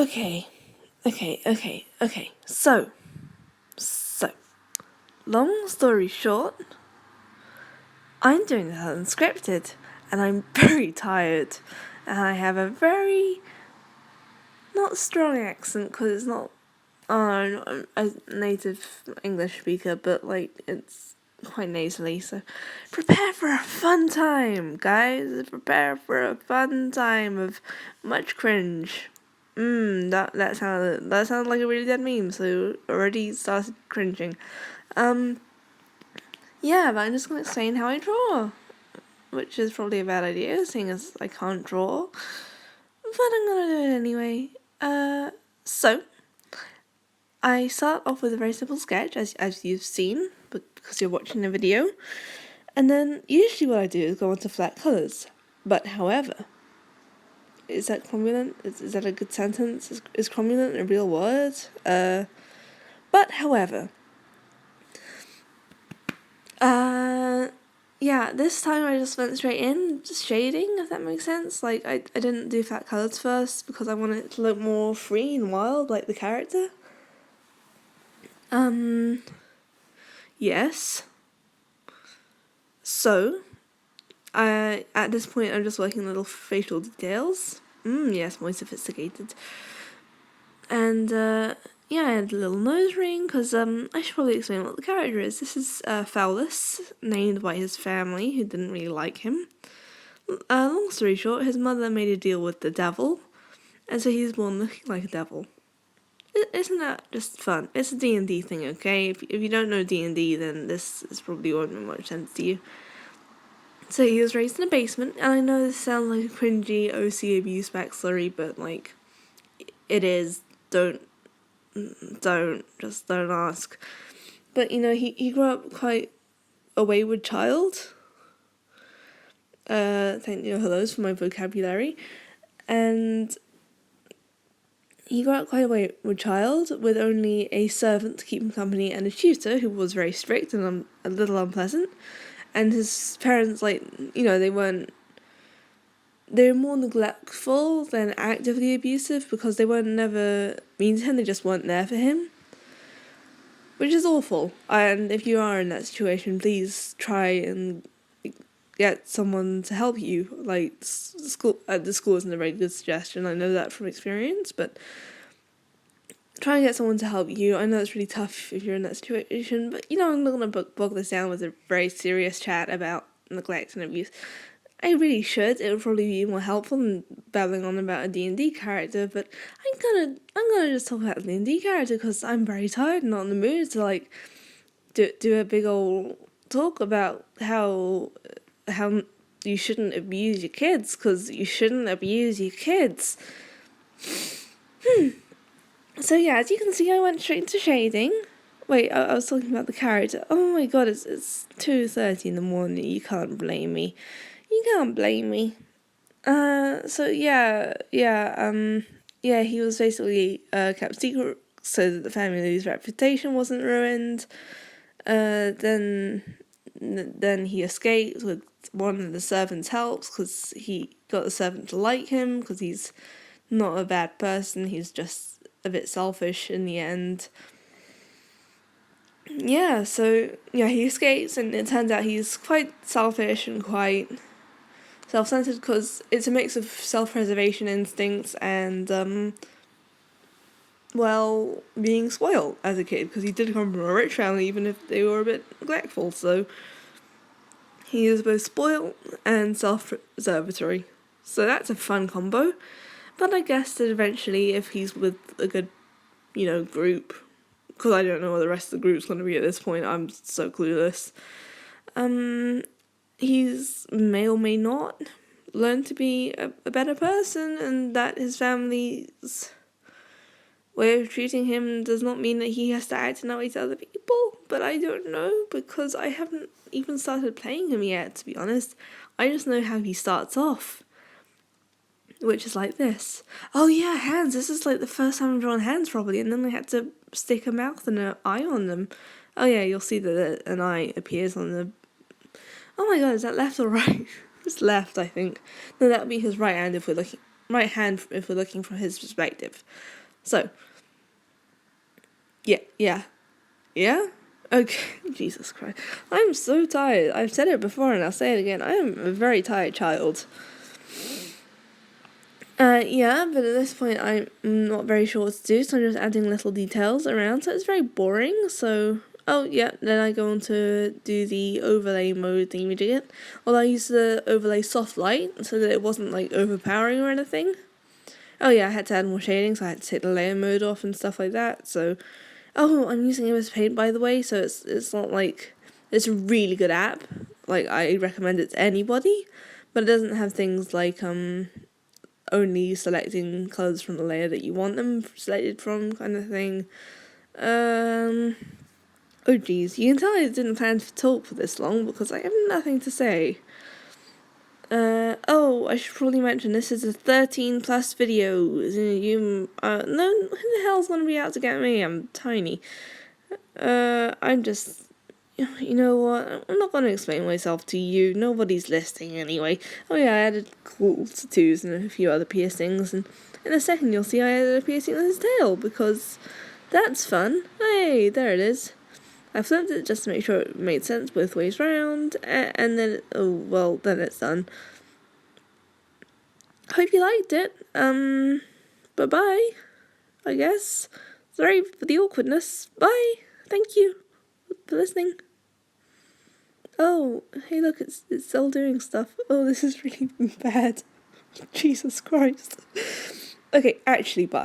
Okay. So, long story short, I'm doing this unscripted, and I'm very tired, and I have a very not strong accent because it's not. I'm a native English speaker, but it's quite nasally. So, prepare for a fun time, guys. Prepare for a fun time of much cringe. That sounded like a really dead meme, so already started cringing. Yeah, but I'm just gonna explain how I draw, which is probably a bad idea, seeing as I can't draw. But I'm gonna do it anyway. So I start off with a very simple sketch, as you've seen, but because you're watching the video, and then usually what I do is go on to flat colours. But however, is that cromulent? Is that a good sentence? Is cromulent a real word? But however, yeah, this time I just went straight in, just shading, if that makes sense. Like, I didn't do flat colours first because I wanted it to look more free and wild, like the character. Yes. So, at this point I'm just working little facial details. Yes, more sophisticated. And, yeah, I had a little nose ring, because I should probably explain what the character is. This is Fowlis, named by his family, who didn't really like him. Long story short, his mother made a deal with the devil, and so he's born looking like a devil. Isn't that just fun? It's a D&D thing, okay? If you don't know D&D, then this is probably won't make much sense to you. So he was raised in a basement, and I know this sounds like a cringy OC abuse backstory, but it is. Don't ask. But he grew up quite a wayward child. Thank you, hellos for my vocabulary. And he grew up quite a wayward child with only a servant to keep him company and a tutor who was very strict and a little unpleasant. And his parents, they were more neglectful than actively abusive because they weren't never mean to him, they just weren't there for him. Which is awful. And if you are in that situation, please try and get someone to help you. Like, the school isn't a very good suggestion, I know that from experience, but try and get someone to help you. I know it's really tough if you're in that situation, but I'm not going to bog this down with a very serious chat about neglect and abuse. I really should. It would probably be more helpful than babbling on about a D&D character, but I'm gonna just talk about the D&D character because I'm very tired and not in the mood to do a big old talk about how you shouldn't abuse your kids, because you shouldn't abuse your kids. So yeah, as you can see, I went straight into shading. Wait, I was talking about the character. Oh my god, it's 2:30 in the morning. You can't blame me. So he was basically kept secret so that the family's reputation wasn't ruined. Then he escaped with one of the servants' helps because he got the servant to like him because he's not a bad person. He's just a bit selfish in the end. Yeah, so he escapes, and it turns out he's quite selfish and quite self-centered because it's a mix of self-preservation instincts and being spoiled as a kid, because he did come from a rich family even if they were a bit neglectful. So he is both spoiled and self-preservatory, so that's a fun combo. But I guess that eventually, if he's with a good group, because I don't know what the rest of the group's going to be at this point, I'm so clueless, he's may or may not learn to be a better person, and that his family's way of treating him does not mean that he has to act in that way to other people. But I don't know, because I haven't even started playing him yet, to be honest. I just know how he starts off, which is like this. Oh yeah, hands. This is like the first time I've drawn hands properly, and then I had to stick a mouth and an eye on them. Oh yeah, you'll see that an eye appears on the... Oh my god, is that left or right? It's left, I think. No, that would be his right hand if we're looking... right hand if we're looking from his perspective. So, yeah. Okay, Jesus Christ. I'm so tired. I've said it before and I'll say it again. I am a very tired child. Yeah, but at this point I'm not very sure what to do, so I'm just adding little details around, so it's very boring, so... Oh, yeah, then I go on to do the overlay mode thingy-jigget. Although I use the overlay soft light, so that it wasn't, like, overpowering or anything. Oh yeah, I had to add more shading, so I had to take the layer mode off and stuff like that, so... Oh, I'm using MS Paint, by the way, so it's not like... It's a really good app. Like, I recommend it to anybody, but it doesn't have things like, only selecting colours from the layer that you want them selected from, kind of thing. Oh geez, you can tell I didn't plan to talk for this long because I have nothing to say. Oh, I should probably mention this is a 13 plus video. No, who the hell's gonna be out to get me? I'm tiny. I'm just, you know what? I'm not gonna explain myself to you. Nobody's listening anyway. Oh yeah, I added cool tattoos and a few other piercings, and in a second you'll see I added a piercing on his tail because that's fun. Hey, there it is. I flipped it just to make sure it made sense both ways round, and then, then it's done. Hope you liked it. Bye-bye, I guess. Sorry for the awkwardness. Bye. Thank you for listening. Oh, hey look, it's still doing stuff. Oh, this is really bad. Jesus Christ. Okay, actually, bye.